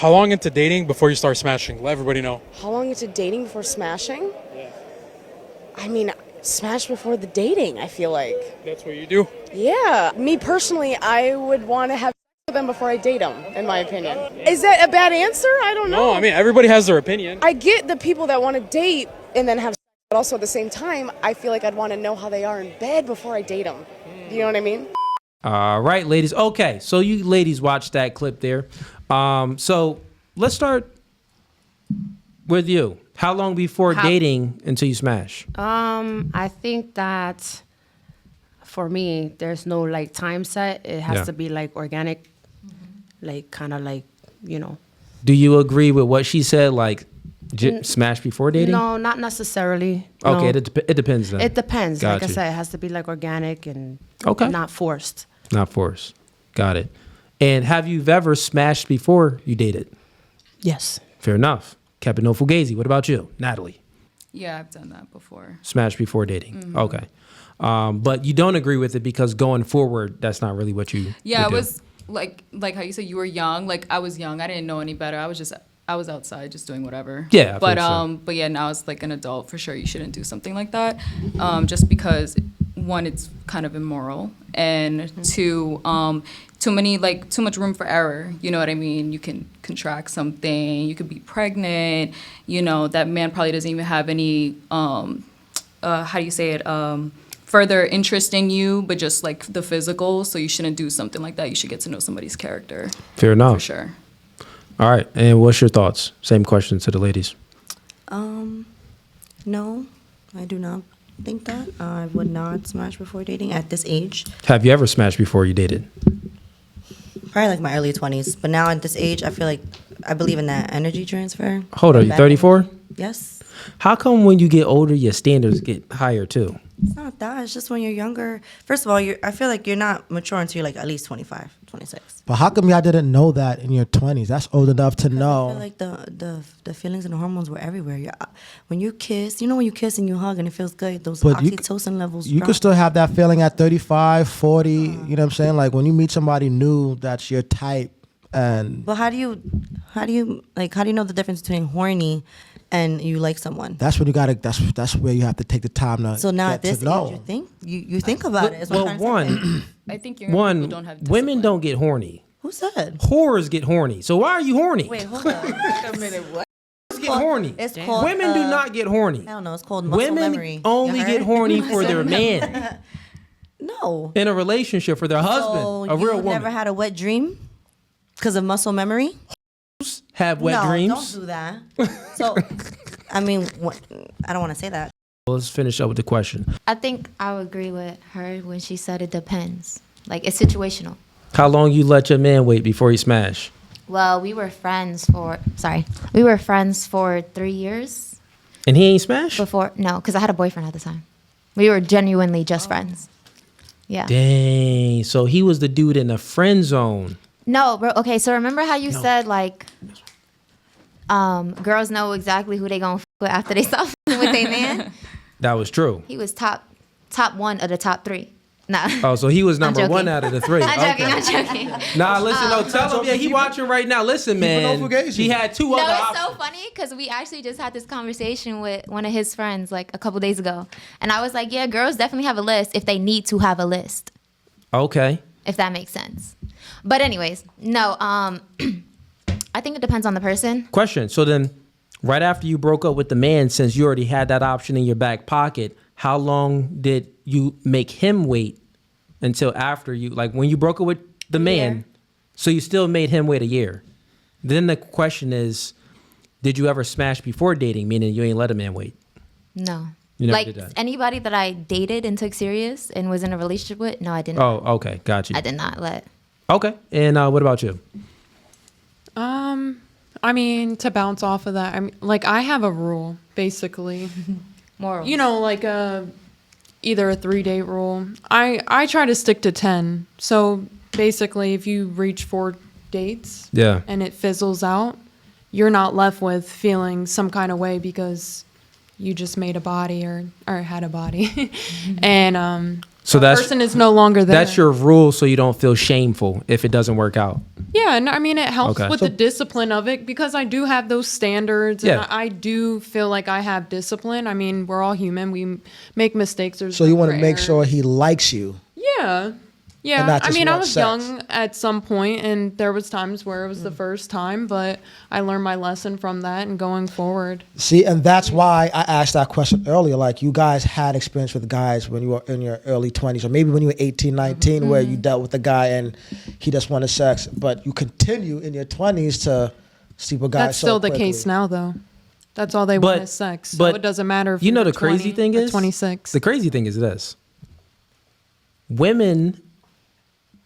How long into dating before you start smashing? Let everybody know. How long into dating before smashing? Yeah. I mean, smash before the dating, I feel like. That's what you do? Yeah. Me personally, I would want to have sex with them before I date them, in my opinion. Is that a bad answer? I don't know. No, I mean, everybody has their opinion. I get the people that want to date and then have sex, but also at the same time, I feel like I'd want to know how they are in bed before I date them. You know what I mean? All right, ladies. Okay, so you ladies watched that clip there. So let's start with you. How long before dating until you smash? I think that for me, there's no like time set. It has to be like organic, like kind of like, you know. Do you agree with what she said? Like smash before dating? No, not necessarily. Okay, No. it depends then. It depends. Got like you. I said, it has to be like organic and not forced. Not forced. Got it. And have you ever smashed before you dated? Yes. Fair enough. Captain No Fugazi. What about you, Natalie? Yeah, I've done that before. Smash before dating. Okay. But you don't agree with it because going forward, that's not really what you Yeah, would it do. was like how you said you were young. Like I was young. I didn't know any better. I was outside just doing whatever. Yeah, I but think so. but yeah, now as like an adult, for sure you shouldn't do something like that. Just because one, it's kind of immoral, and two, too much room for error. You know what I mean? You can contract something. You could be pregnant. You know, that man probably doesn't even have any how do you say it? Further interest in you, but just like the physical. So you shouldn't do something like that. You should get to know somebody's character. Fair enough. For sure. All right. And what's your thoughts? Same question to the ladies. No, I do not think that. I would not smash before dating at this age. Have you ever smashed before you dated? Probably like my early 20s. But now at this age, I feel like I believe in that energy transfer. Hold on, you 34? Yes. How come when you get older, your standards get higher too? It's not that. It's just when you're younger. First of all, I feel like you're not mature until you're like at least 25, 26. But how come y'all didn't know that in your 20s? That's old enough to know. I feel like the feelings and the hormones were everywhere. When you kiss, you know when you kiss and you hug and it feels good, those oxytocin levels You drop. could still have that feeling at 35, 40. You know what I'm saying? Like when you meet somebody new that's your type and... But how do you know the difference between horny and you like someone? That's when you gotta. That's where you have to take the time to. So now get at this to know. age, you think about it. Is what I'm trying to say. I think people don't have women don't get horny. Who said? Whores get horny. So why are you horny? Wait, hold on. Wait a minute. What? Get horny. It's called. Women do not get horny. I don't know. It's called muscle Women memory. only You get heard? horny for their man No. in a relationship, for their husband, So a real you've woman. never had a wet dream because of muscle memory? Have wet dreams. Don't do that. So, I mean, I don't want to say that. Let's finish up with the question. I think I would agree with her when she said it depends. Like, it's situational. How long you let your man wait before he smash? Well, we were friends for 3 years. And he ain't smash? No, because I had a boyfriend at the time. We were genuinely just friends. Yeah. Dang. So he was the dude in the friend zone. No, bro. Okay, so remember how you said, like, girls know exactly who they gonna f with after they stop with their man? That was true. He was top one of the top three. Nah. Oh, so he was number joking. one out of the three. I'm Okay. joking. Nah, listen, no, tell him. Yeah, he watching right now. Listen, man. He had two other No, it's options. so funny because we actually just had this conversation with one of his friends like a couple days ago. And I was like, yeah, girls definitely have a list if they need to have a list. Okay. If that makes sense. But anyways, no, I think it depends on the person. Question. So then, right after you broke up with the man, since you already had that option in your back pocket, how long did you make him wait until after you, like when you broke up with the man, so you still made him wait a year? Then the question is, did you ever smash before dating, meaning you ain't let a man wait? No. You never Like did that? anybody that I dated and took serious and was in a relationship with, no, I didn't. Oh, okay. Got you. I did not let. Okay. And what about you? I mean, to bounce off of that, I mean, like I have a rule basically. Morals. You know, like either a 3-date rule. I try to stick to 10. So basically, if you reach 4 dates, Yeah. and it fizzles out, you're not left with feeling some kind of way because you just made a body or had a body, and So the that's person is no longer there. That's your rule, so you don't feel shameful if it doesn't work out. Yeah, and I mean it helps Okay. with the discipline of it because I do have those standards, and Yeah. I do feel like I have discipline. I mean, we're all human; we make mistakes. There's So you room want to for make error. sure he likes you. Yeah. Yeah. And not I just mean, I want was sex. young at some point and there was times where it was the first time, but I learned my lesson from that and going forward. See, and that's why I asked that question earlier. Like, you guys had experience with guys when you were in your early 20s, or maybe when you were 18, 19, where you dealt with a guy and he just wanted sex, but you continue in your 20s to sleep with guys. That's still the case now though. That's all they want is sex. So it doesn't matter if you know you're the crazy 20 thing or is 26. The crazy thing is this: women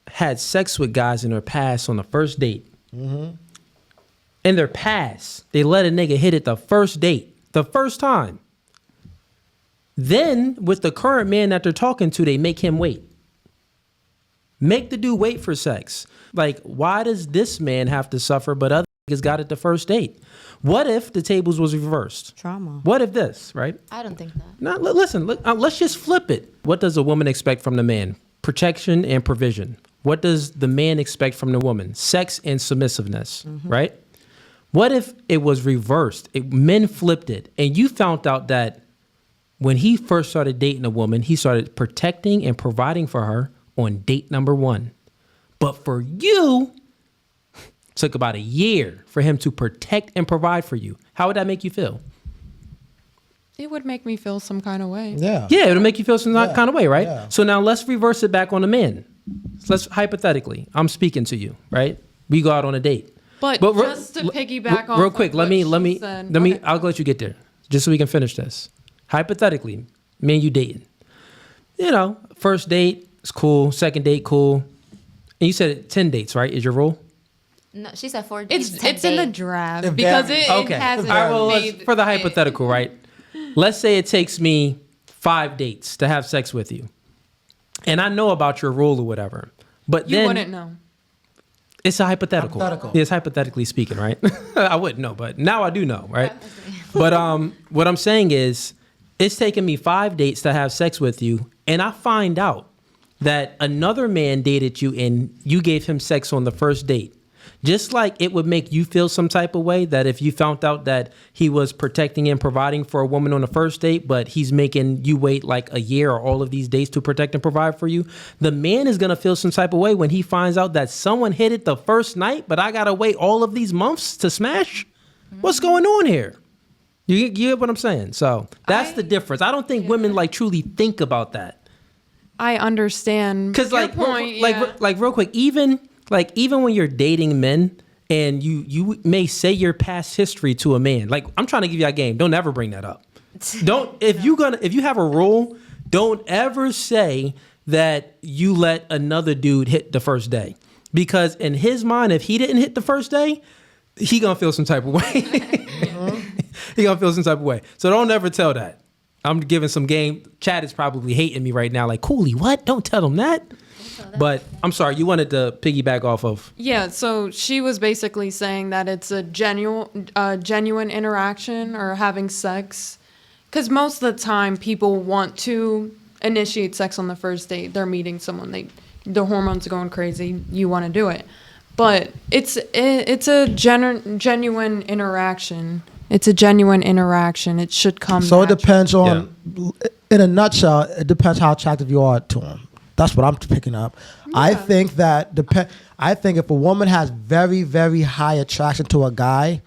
had sex with guys in their past on the first date. In their past, they let a nigga hit it the first date, the first time. Then with the current man that they're talking to, they make him wait. Make the dude wait for sex. Like, why does this man have to suffer, but other niggas got it the first date? What if the tables was reversed? Trauma. What if this, right? I don't think that. Now, listen, let's just flip it. What does a woman expect from the man? Protection and provision. What does the man expect from the woman? Sex and submissiveness, right? What if it was reversed? Men flipped it, and you found out that when he first started dating a woman, he started protecting and providing for her on date number 1. But for you, it took about a year for him to protect and provide for you. How would that make you feel? It would make me feel some kind of way. Yeah. Yeah, it'll make you feel some kind of way, right? Yeah. So now let's reverse it back on the men. So let's hypothetically, I'm speaking to you, right? We go out on a date. But just to piggyback off real of quick, what let me she said. Okay. I'll let you get there just so we can finish this. Hypothetically, me and you dating. You know, first date is cool, second date cool. And you said 10 dates, right? Is your rule? No, she said 4 It's days. 10 in the days. draft It because varies. it Okay. hasn't All right, well, made for the it. hypothetical, right? Let's say it takes me 5 dates to have sex with you. And I know about your rule or whatever. But You then wouldn't know. it's a hypothetical. Hypothetical. Yeah, it's hypothetically speaking, right? I wouldn't know, but now I do know, right? But what I'm saying is it's taken me 5 dates to have sex with you, and I find out that another man dated you and you gave him sex on the first date. Just like it would make you feel some type of way that if you found out that he was protecting and providing for a woman on the first date, but he's making you wait like a year or all of these days to protect and provide for you, the man is going to feel some type of way when he finds out that someone hit it the first night, but I got to wait all of these months to smash? What's going on here? You get what I'm saying? So that's the difference. I don't think women like truly think about that. I understand. Because your like, point, yeah. like real quick, even when you're dating men and you may say your past history to a man, like I'm trying to give you a game. Don't ever bring that up. If you have a rule, don't ever say that you let another dude hit the first day, because in his mind, if he didn't hit the first day, he gonna feel some type of way. He gonna feel some type of way. So don't ever tell that. I'm giving some game. Chad is probably hating me right now. Like, Cooley, what? Don't tell them that. But I'm sorry, you wanted to piggyback off of. Yeah, so she was basically saying that it's a genuine interaction or having sex. Because most of the time, people want to initiate sex on the first date. They're meeting someone. The hormones are going crazy. You want to do it. But it's a genuine interaction. It's a genuine interaction. It should come So it natural. depends on, in a nutshell, it depends how attractive you are to him. That's what I'm picking up. I think if a woman has very, very high attraction to a guy,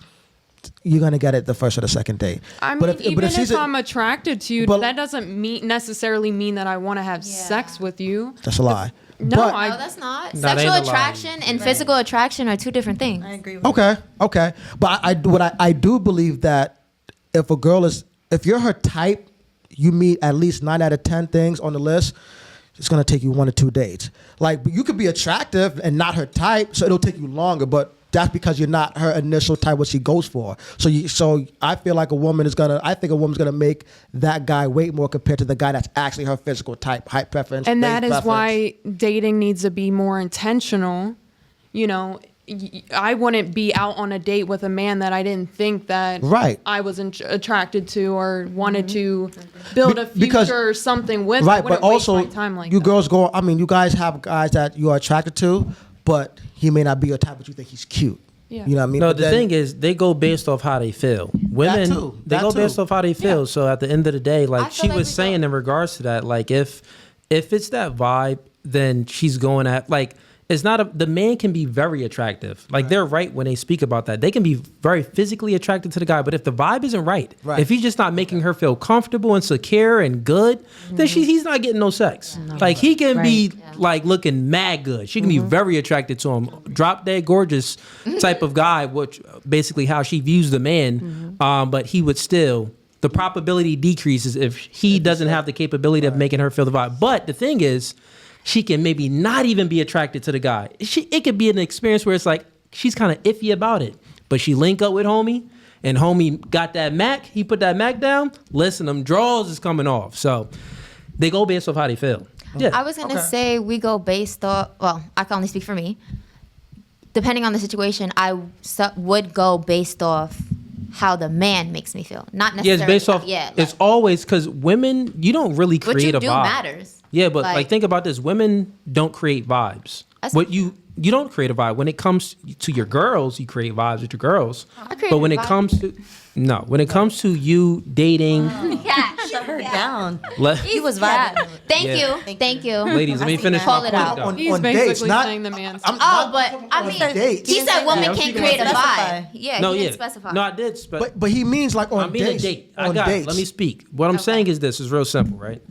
you're gonna get it the first or the second date. I mean, even if I'm attracted to you, that doesn't necessarily mean that I want to have sex with you. That's a lie. No, No, that's not. that ain't Sexual a lie. attraction and physical attraction are two different things. I agree with Okay. But I do believe that if you're her type, you meet at least 9 out of 10 things on the list. It's gonna take you 1 or 2 dates. Like, you could be attractive and not her type, so it'll take you longer. But that's because you're not her initial type, what she goes for. So I feel like I think a woman's gonna make that guy wait more compared to the guy that's actually her physical type, height preference. And race that is preference. why dating needs to be more intentional. You know, I wouldn't be out on a date with a man that I didn't think that Right. I was attracted to or wanted to build a future Because- or something with. I Right, but wouldn't waste also my time like you that. girls go. I mean, you guys have guys that you are attracted to, but he may not be your type, but you think he's cute. Yeah. You know what I mean? No, But the then- thing is, they go based off how they feel. Women, too. they That go too. based off how they feel. Yeah. So at the end of the day, I like feel she like was we saying go- in regards to that, like if it's that vibe, then she's going at like it's not the man can be very attractive. Like they're right when they speak about that. They can be very physically attracted to the guy, but if the vibe isn't right, Right. if he's just not making her feel comfortable and secure and good, then he's not getting no sex. Like he can be like looking mad good. She can be very attracted to him, drop dead gorgeous type of guy, which basically how she views the man. But he would still. The probability decreases if he doesn't have the capability of making her feel the vibe. But the thing is, she can maybe not even be attracted to the guy. It could be an experience where it's like she's kind of iffy about it, but she link up with homie, and homie got that Mac. He put that Mac down. Listen, them draws is coming off. So they go based off how they feel. Yeah. I was gonna say we go based off. Well, I can only speak for me. Depending on the situation, I would go based off how the man makes me feel, not Yeah, necessarily. it's based off. Yeah, It's always because women, you don't really what create you a do vibe. matters. Yeah, but like think about this: women don't create vibes. That's- What you don't create a vibe when it comes to your girls. You create vibes with your girls. I create But when a it vibe. comes to when it comes to you dating, Yeah, Shut her down. let, He was yeah. vibing. Thank Yeah. you, thank you. ladies, let me I see finish that. my Call it point. out. though. He's on basically dates, not- saying the man's. Oh, but I mean, dates. he said women Yeah, I'm can't speaking create a about vibe. Yeah, No, he yeah, didn't specify. no, I did. But he means like on I mean dates. a date. I on got it. dates. Let me speak. What I'm saying is this is real simple, right?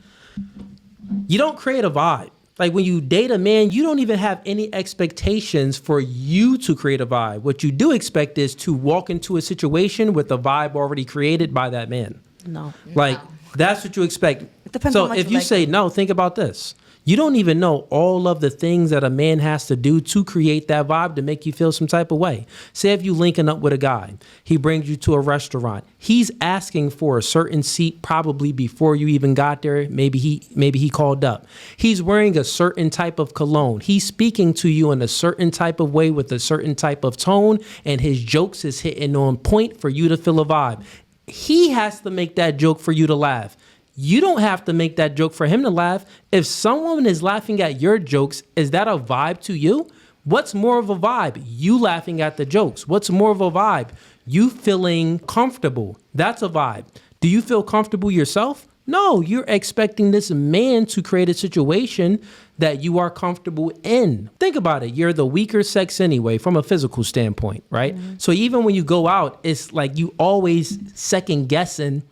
You don't create a vibe. Like when you date a man, you don't even have any expectations for you to create a vibe. What you do expect is to walk into a situation with a vibe already created by that man. No. Like that's what you expect. depends So how much if you you like say him. no, think about this. You don't even know all of the things that a man has to do to create that vibe to make you feel some type of way. Say if you linking up with a guy, he brings you to a restaurant. He's asking for a certain seat probably before you even got there. Maybe he called up. He's wearing a certain type of cologne. He's speaking to you in a certain type of way with a certain type of tone, and his jokes is hitting on point for you to feel a vibe. He has to make that joke for you to laugh. You don't have to make that joke for him to laugh. If someone is laughing at your jokes, is that a vibe to you? What's more of a vibe? You laughing at the jokes. What's more of a vibe? You feeling comfortable. That's a vibe. Do you feel comfortable yourself? No, you're expecting this man to create a situation that you are comfortable in. Think about it. You're the weaker sex anyway from a physical standpoint, right? So even when you go out, it's like you always second guessing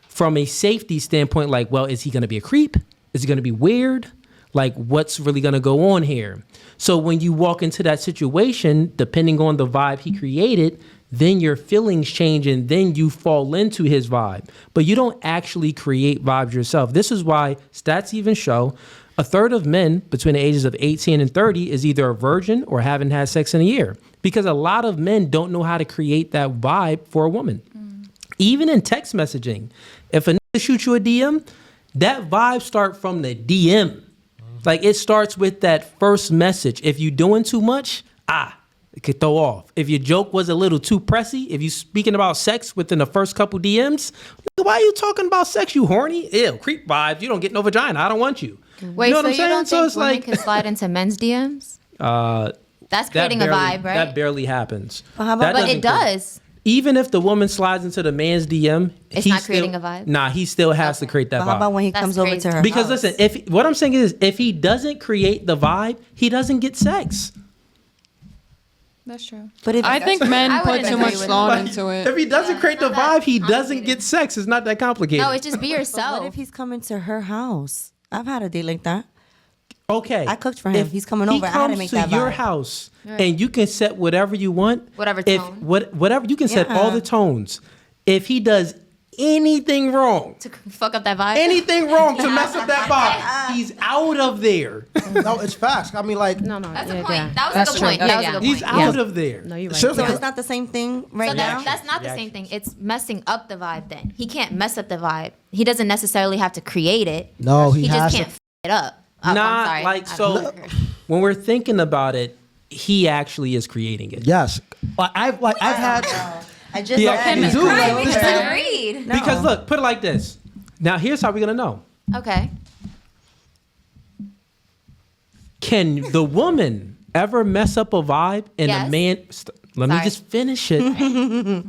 from a safety standpoint, like, well, is he going to be a creep? Is he going to be weird? Like, what's really going to go on here? So when you walk into that situation, depending on the vibe he created, then your feelings change and then you fall into his vibe. But you don't actually create vibes yourself. This is why stats even show a third of men between the ages of 18 and 30 is either a virgin or haven't had sex in a year. Because a lot of men don't know how to create that vibe for a woman. Even in text messaging, if a nigga shoot you a DM, that vibe start from the DM. Like it starts with that first message. If you doing too much, it could throw off. If your joke was a little too pressy, if you speaking about sex within the first couple DMs, nigga, why are you talking about sex? You horny? Ew, creep vibes. You don't get no vagina. I don't want you. Wait, You know so what I'm you saying? don't So think it's women like- can slide into men's DMs? That's That creating a barely- vibe, right? That barely happens. But how about- That But doesn't it create- does. Even if the woman slides into the man's DM, It's he not still- creating a vibe? Nah, he still has to create that But vibe. how about when he That's comes over crazy. to her Because house? listen, if what I'm saying is, if he doesn't create the vibe, he doesn't get sex. That's true. But if I think men I put wouldn't too agree much with thought Like, into it. If he doesn't create the it's not vibe, he that doesn't complicated. get sex. It's not that complicated. No, it's just be But yourself. what if he's coming to her house? I've had a date like that. okay. I cooked for him. If He's coming he over. I had to comes make to that your vibe. house, and you can set whatever you want. Whatever If tone. whatever you can set all Yeah. the tones. If he does anything wrong, to fuck up that vibe. anything wrong to mess up that vibe, he's out of there. No, it's facts. I mean, like, No, That's yeah, a point. yeah. That was That's a good true. point. Yeah, That was yeah. a good He's point. out of there. No, you're right. seriously, So it's not the same thing right So now? that's not the same thing. It's messing up the vibe then. He can't mess up the vibe. He doesn't necessarily have to create it. No, he He has just to- can't f it up. I'm Not sorry. like I so. don't agree. When we're thinking about it, he actually is creating it. Yes. I've had. I just Yeah, said I it. do. Right, we This just thing- agreed. Because look, put it like this. Now here's how we're gonna know. Okay. Can the woman ever mess up a vibe and Yes. the man? Let me Sorry. just finish it.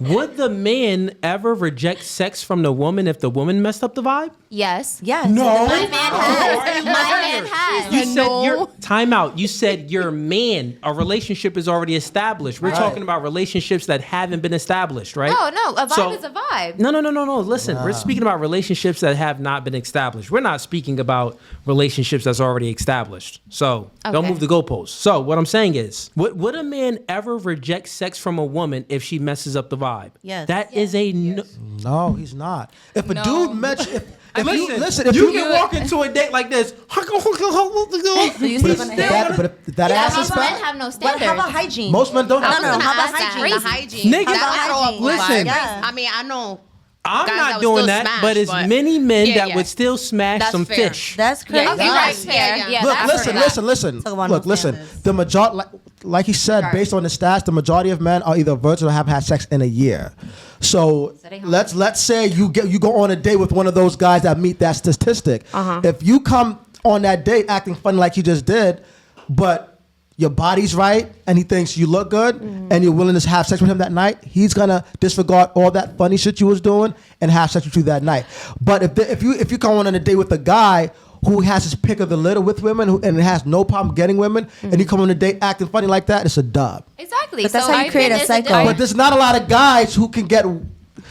Would the man ever reject sex from the woman if the woman messed up the vibe? Yes. Yes. No. My man has. My man has. You said your time out. You said your man. A relationship is already established. We're talking about relationships that haven't been established, right? No, a vibe So- is a vibe. No. Listen, we're speaking about relationships that have not been established. We're not speaking about relationships that's already established. So don't Okay. move the goalposts. So what I'm saying is, would a man ever reject sex from a woman if she messes up the vibe? Yes. That is a no. No, he's not. If a No. dude mentions, if Listen, you can walk into a date like this. Do you sleep on the head? but if that ass is Most men fat, have no But standards. how about hygiene? most men don't I have was No, gonna how about ask that. hygiene? The hygiene. Nigga, that would throw up listen. vibes. Yeah. I mean, I know. I'm Guys not that would doing still that, smash, but it's but- many men Yeah, that yeah. would still smash That's some fair. fish. That's crazy. Okay, right. Yeah. Look, that's fair. listen. Talk about Look, no listen. standards. The majority, like he said, Sorry. based on the stats, the majority of men are either virgin or haven't had sex in a year. So they home. let's say you go on a date with one of those guys that meet that statistic. If you come on that date acting funny like you just did, but your body's right and he thinks you look good and you're willing to have sex with him that night, he's gonna disregard all that funny shit you was doing and have sex with you that night. But if you come on a date with a guy who has his pick of the litter with women and has no problem getting women, and you come on a date acting funny like that, it's a dub. Exactly. But that's So how you I create think a there's cycle. difference. But there's not a lot of guys who can get.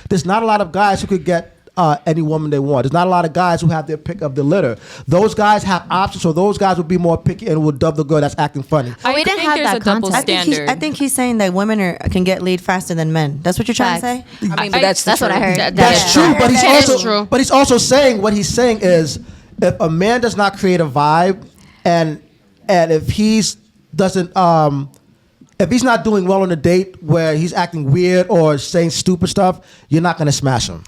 There's not a lot of guys who could get any woman they want. There's not a lot of guys who have their pick of the litter. Those guys have options, so those guys would be more picky and would dub the girl that's acting funny. But we didn't think have there's that a double context. standard. I think he's saying that women can get laid faster than men. That's what you're trying Facts. to say? I mean, but that's That's what I heard. That's Yeah. true, but he's That is also true. but he's also saying what he's saying is if a man does not create a vibe and if he's doesn't if he's not doing well on a date where he's acting weird or saying stupid stuff, you're not gonna smash him.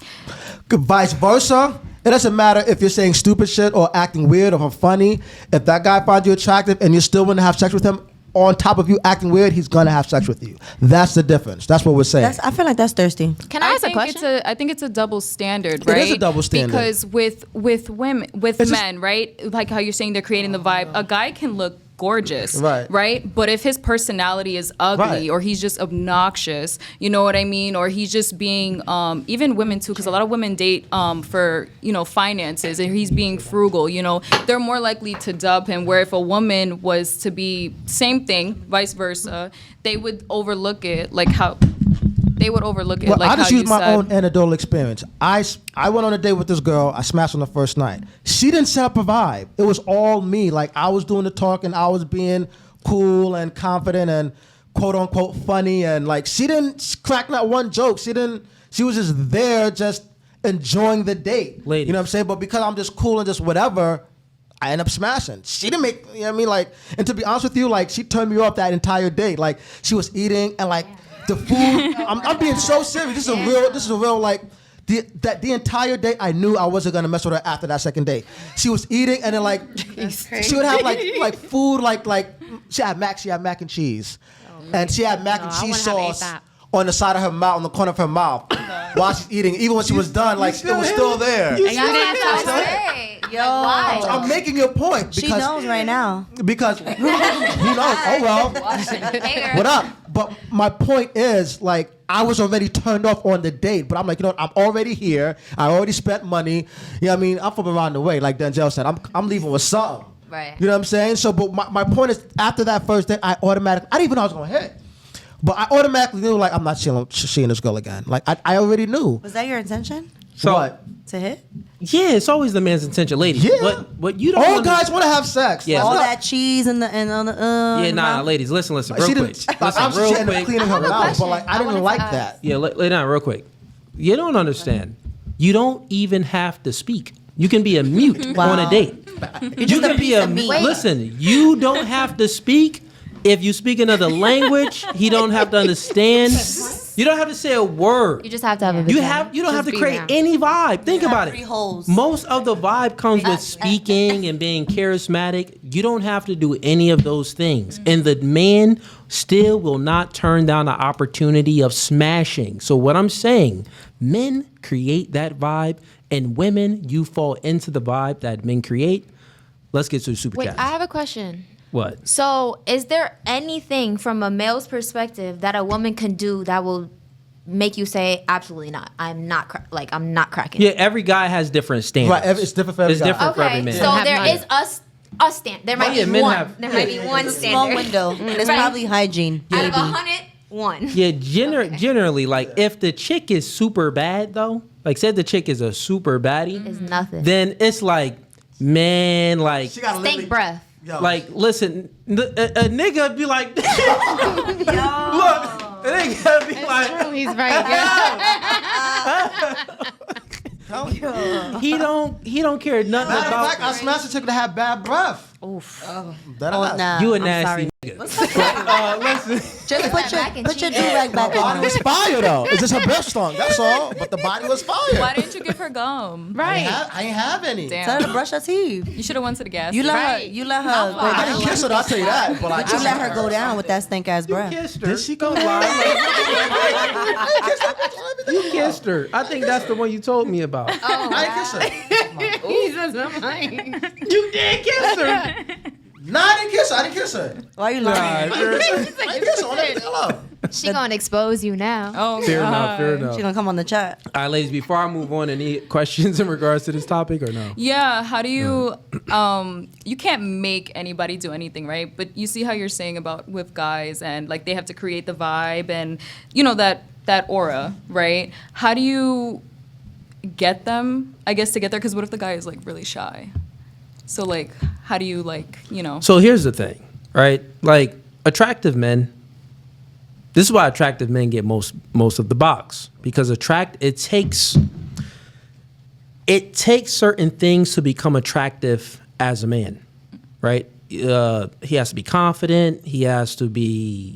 Vice versa, it doesn't matter if you're saying stupid shit or acting weird or funny. If that guy finds you attractive and you're still gonna have sex with him, on top of you acting weird, he's gonna have sex with you. That's the difference. That's what we're saying. I feel like that's thirsty. Can I ask a think question? I think it's a double standard, It right? is a double standard. Because with women, with It's just- men, right? Like how you're saying they're creating the vibe. A guy can look gorgeous, Right. But if his personality is ugly Right. or he's just obnoxious, you know what I mean? Or he's just being, even women too, because a lot of women date for, finances and he's being frugal, they're more likely to dub him. Where if a woman was to be same thing, vice versa, they would overlook it like how. They would overlook it Well, like I just how use you my said. own anecdotal experience. I went on a date with this girl. I smashed on the first night. She didn't set up a vibe. It was all me. Like I was doing the talking. I was being cool and confident and quote unquote funny. And like she didn't crack not one joke. She was just there, just enjoying the date. Ladies. You know what I'm saying? But because I'm just cool and just whatever, I end up smashing. She didn't make, you know what I mean? Like, and to be honest with you, like she turned me off that entire date. Like she was eating and like. The food, I'm being so serious. This is a real like the entire day I knew I wasn't gonna mess with her after that second date. She was eating and then like she would have like food like she had mac and cheese, and she had mac and cheese sauce on the side of her mouth, on the corner of her mouth, while she's eating. Even when she was done, like it was still there. Why? I'm making your point She because knows right now. because who knows? Oh well. What up? But my point is, like, I was already turned off on the date, but I'm like, I'm already here. I already spent money. You know what I mean? I'm from around the way, like Denzel said. I'm leaving with something. Right. You know what I'm saying? So, but my point is, after that first date, I didn't even know I was going to hit. But I automatically knew, like, I'm not seeing this girl again. Like, I already knew. Was that your intention? So What? To hit? yeah, it's always the man's intention, ladies. Yeah. What you don't. All under- guys want to have sex. Yeah. That's All not- that cheese and on the Yeah, the nah, mouth? ladies, listen, real She quick. didn't. Listen, Obviously, real she ended up quick. cleaning her have a mouth, but question. like, I I didn't wanted to like ask. that. Yeah, lay down real quick. You don't understand. You don't even have to speak. You can be a mute on a date. You can be a meat. listen. You don't have to speak. If you speak another language, he don't have to understand. You don't have to say a word. You just have to have a You vagina. don't have to be create there. any vibe. Think about it. 3 holes. Most of the vibe comes with speaking and being charismatic. You don't have to do any of those things. And the man still will not turn down the opportunity of smashing. So what I'm saying, men create that vibe, and women, you fall into the vibe that men create. Let's get to the super Wait, chat. I have a question. What? So, is there anything from a male's perspective that a woman can do that will make you say, absolutely not? I'm not cracking. Yeah, every guy has different standards. Right, it's different for every It's guy. different for every Okay, man. so have there none. is a stand. There might yeah, be men one. have- There might be one It's a small standard. window, and it's Right. probably hygiene. Out of Maybe. 100, one. Yeah, generally, like if the chick is super bad though, like said the chick is a super baddie, It's nothing. then it's like, man, like, She got Stink breath. like listen, a nigga be like, look, a nigga be like, He's right. he don't care nothing Matter of about. fact, I smashed a chick to have bad breath. Oof. That Oh, ass. nah. You a I'm nasty sorry. nigga. Listen, Just Put that back and put your cheat. do-rag back The body on. was fire though. It's just her breath stunk. That's all. But the body was fire. Why didn't you give her gum? I ain't have any. Damn. Tell her to brush her teeth. You should have went to the gas. You let station. her. You let her go I down. didn't kiss her. I'll tell you that. But I But you let her go down with that stink ass breath. kissed her. Did she go Don't down? lie. You kissed her. I think that's the one you told me about. I didn't kiss her. He says, I'm lying. You did kiss her. No, I didn't kiss her. I didn't kiss her. Why you lying? I didn't kiss her. On everything I love. She gonna expose you now. Oh, Fair enough. God. Fair enough. She gonna come on the chat. All right, ladies, before I move on, any questions in regards to this topic or no? Yeah, how do you you can't make anybody do anything, right? But you see how you're saying about with guys and like they have to create the vibe and you know that aura, right? How do you get them, I guess, to get there? Because what if the guy is like really shy? So like how do you like, you know? So here's the thing, right? Like attractive men, this is why attractive men get most of the box, because it takes certain things to become attractive as a man, right? He has to be confident. He has to be,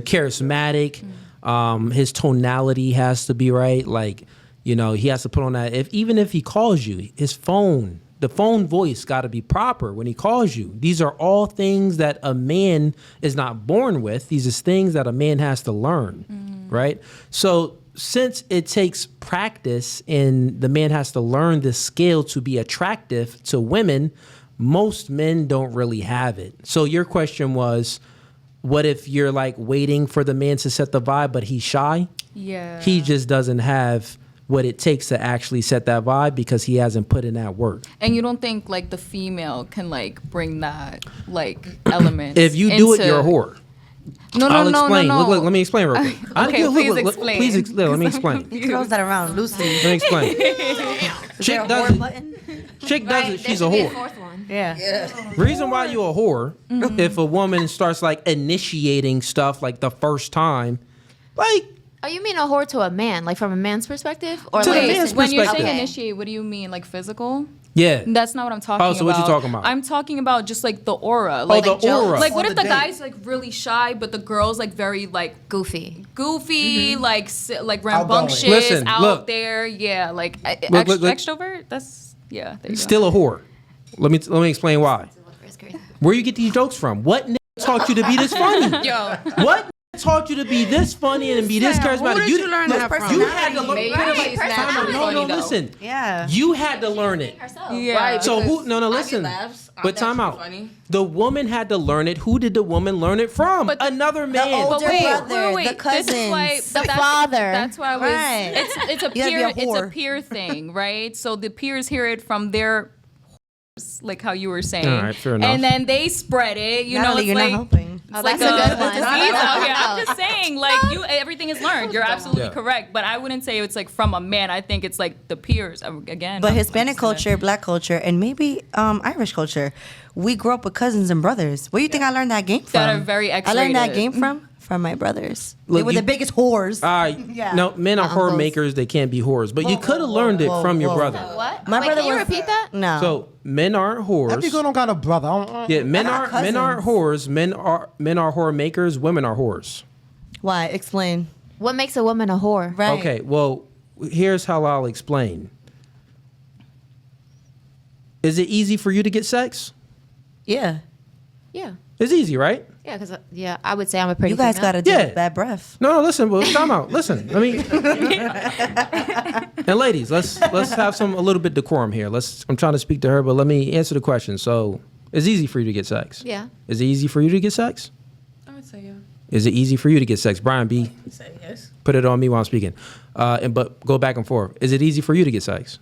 charismatic. His tonality has to be right. Like, he has to put on that. Even if he calls you, the phone voice got to be proper when he calls you. These are all things that a man is not born with. These are things that a man has to learn, right? So since it takes practice and the man has to learn this skill to be attractive to women, most men don't really have it. So your question was, what if you're like waiting for the man to set the vibe, but he's shy? Yeah. He just doesn't have what it takes to actually set that vibe because he hasn't put in that work. And you don't think like the female can like bring that like element? If you do it, you're a whore. No, I'll no, explain. no, no. Look, let me explain real quick. Okay, please explain. Let me explain. He throws that around loosely. Let me explain. Is there Chick a does whore it. button? Chick does it. She's a There should be whore. fourth one. Yeah. Reason why you a whore, if a woman starts like initiating stuff like the first time, like Oh, you mean a whore to a man, like from a man's perspective, or To the like man's When you're saying perspective. initiate, what do you mean? Like physical? yeah. That's not what I'm talking about. Oh, so what you talking about? I'm talking about just like the aura. Like, the aura. Like what On if the the date. guy's like really shy, but the girl's like very like goofy? goofy, like Outgoing. rambunctious, Listen, out look. there. Yeah, like Look, look. extrovert. That's yeah. There you go. Still a whore. Let me explain why. Where you get these jokes from? What nigga taught you to be this funny? Yo. What taught you to be this funny and be this charismatic? Who did you learn that from? You had to learn. Maybe she's Right, naturally No, funny, though. listen. Yeah. You had to learn it. Yeah. Right. So because who? No, I get listen. laughs. I'm But time out. naturally funny. The woman had to learn it. Who did the woman learn it from? But Another man. older But wait, brother, wait, the This cousins, is why, the but that's, father. That's why I was. Right. It's a You peer. gotta be a It's a whore. peer thing, right? So the peers hear it from their, like how you were saying, All right, fair enough. and then they spread it. You know, Natalie, it's you're like. not helping. Oh, It's like that's a good one. disease out here. I'm just saying, like everything is learned. You're absolutely Yeah. correct, but I wouldn't say it's like from a man. I think it's like the peers again. But I'm Hispanic just gonna- culture, Black culture, and maybe Irish culture, we grew up with cousins and brothers. Where do you think I learned that game from? That are very I learned that X-rated. game from my brothers. Look, they were you- the biggest whores. Yeah. No, men are My whore uncles. makers. They can't be whores. But you could have learned it whoa, from your whoa. brother. What? My Wait, brother can you was- repeat that? No. So men aren't whores. Every girl don't got a brother. I don't- Yeah, men I got aren't whores. Men are whore makers. Women are whores. Why? Explain. What makes a woman a whore? Right. Okay, well, here's how I'll explain. Is it easy for you to get sex? Yeah. Yeah. It's easy, right? Yeah, because I would say I'm a pretty. You guys female. got to do Yeah. bad breath. No, listen, well, time out. Listen, let me. And ladies, let's have a little bit decorum here. I'm trying to speak to her, but let me answer the question. So, it's easy for you to get sex. Yeah. Is it easy for you to get sex? I would say yeah. Is it easy for you to get sex? Brian B. Say yes. Put it on me while I'm speaking. But go back and forth. Is it easy for you to get sex?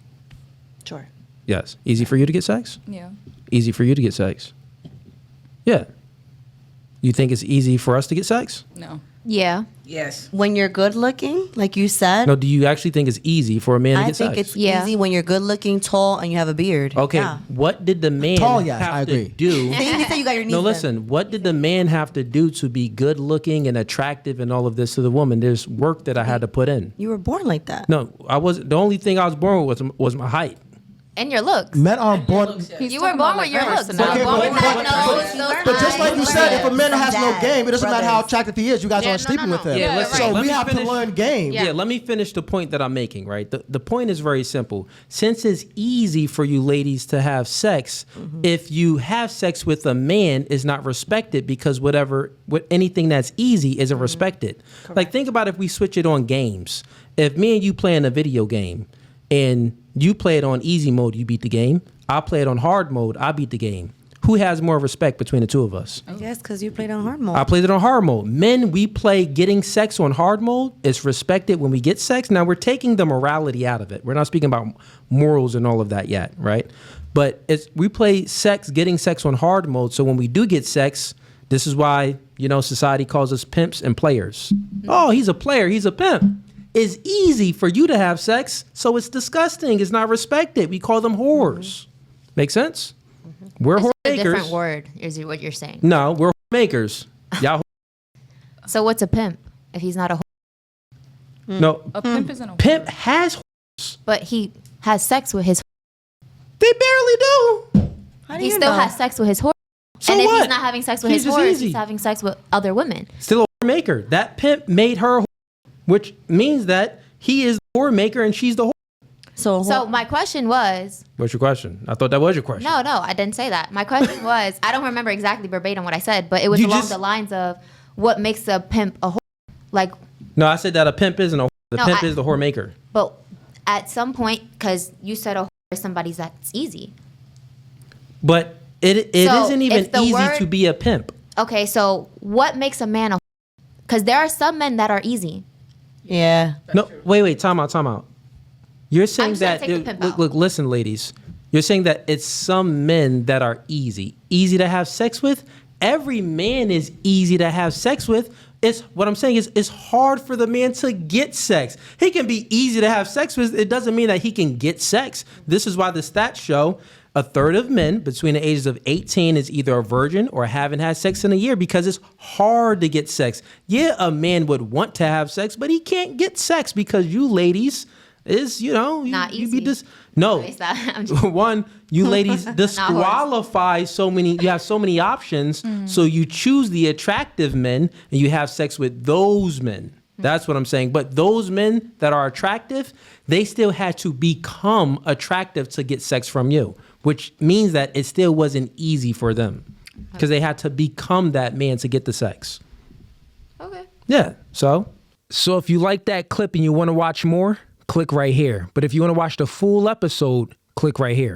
Sure. Yes. Easy for you to get sex? Yeah. Easy for you to get sex? Yeah. You think it's easy for us to get sex? No. Yeah. Yes. When you're good looking, like you said, No, do you actually think it's easy for a man to I get think sex? it's Yeah. easy when you're good looking, tall, and you have a beard. Okay, Yeah. what did the man Tall, yes, have I agree. to do? You said you got your knees No, bent. listen, what did the man have to do to be good looking and attractive and all of this to the woman? There's work that I had to put in. You were born like that. No, I wasn't. The only thing I was born with was my height. And your looks. Men aren't born. You were born with your looks. Okay, Born with but- that but- nose, those But just like you eyes. said, if a man has no Dad, game, it doesn't matter how brothers. attractive he is. You guys Yeah, aren't no, sleeping no, with no. him. Yeah, listen, so let we me have finish. to learn game. Yeah. Yeah, let me finish the point that I'm making, right? The point is very simple. Since it's easy for you ladies to have sex, if you have sex with a man, is not respected because anything that's easy isn't respected. Like, think about if we switch it on games. If me and you playing a video game and you play it on easy mode, you beat the game. I play it on hard mode, I beat the game. Who has more respect between the two of us? I guess because you played on hard mode. I played it on hard mode. Men, we play getting sex on hard mode. It's respected when we get sex. Now, we're taking the morality out of it. We're not speaking about morals and all of that yet, right? But we play getting sex on hard mode. So when we do get sex, this is why, society calls us pimps and players. Oh, he's a player. He's a pimp. It's easy for you to have sex, so it's disgusting. It's not respected. We call them whores. Make sense? We're It's whore a makers. different word, is what you're saying. No, we're whore makers. Y'all. So what's a pimp if he's not a whore? No, A pimp isn't a pimp whore. has. But he has sex with his. They barely do. How do He you still know? has sex with his whore. So and if what? he's not having sex with He's his just whores, easy. he's having sex with other women. Still a whore maker. That pimp made her a whore, which means that he is the whore maker and she's the whore. So my question was, What's your question? I thought that was your question. no, I didn't say that. My question was, I don't remember exactly verbatim what I said, but it was You along just- the lines of what makes a pimp a whore. Like, No, I said that a pimp isn't a whore. The No, pimp I- is the whore maker. but at some point, because you said a whore is somebody that's easy. But it So, isn't even if the easy word- to be a pimp. Okay, so what makes a man a whore? Because there are some men that are easy. Yeah. No, wait, time out. You're saying just gonna that take the pimp out. look, listen, ladies. You're saying that it's some men that are easy to have sex with. Every man is easy to have sex with. What I'm saying is it's hard for the man to get sex. He can be easy to have sex with. It doesn't mean that he can get sex. This is why the stats show a third of men between the ages of 18 is either a virgin or haven't had sex in a year because it's hard to get sex. Yeah, a man would want to have sex, but he can't get sex because you ladies is, Not you be easy. no. Waste that. I'm just- One, you ladies disqualify you have so many options, so you choose the attractive men and you have sex with those men. That's what I'm saying. But those men that are attractive, they still had to become attractive to get sex from you, which means that it still wasn't easy for them because they had to become that man to get the sex. Okay. Yeah. So if you like that clip and you want to watch more, click right here. But if you want to watch the full episode, click right here.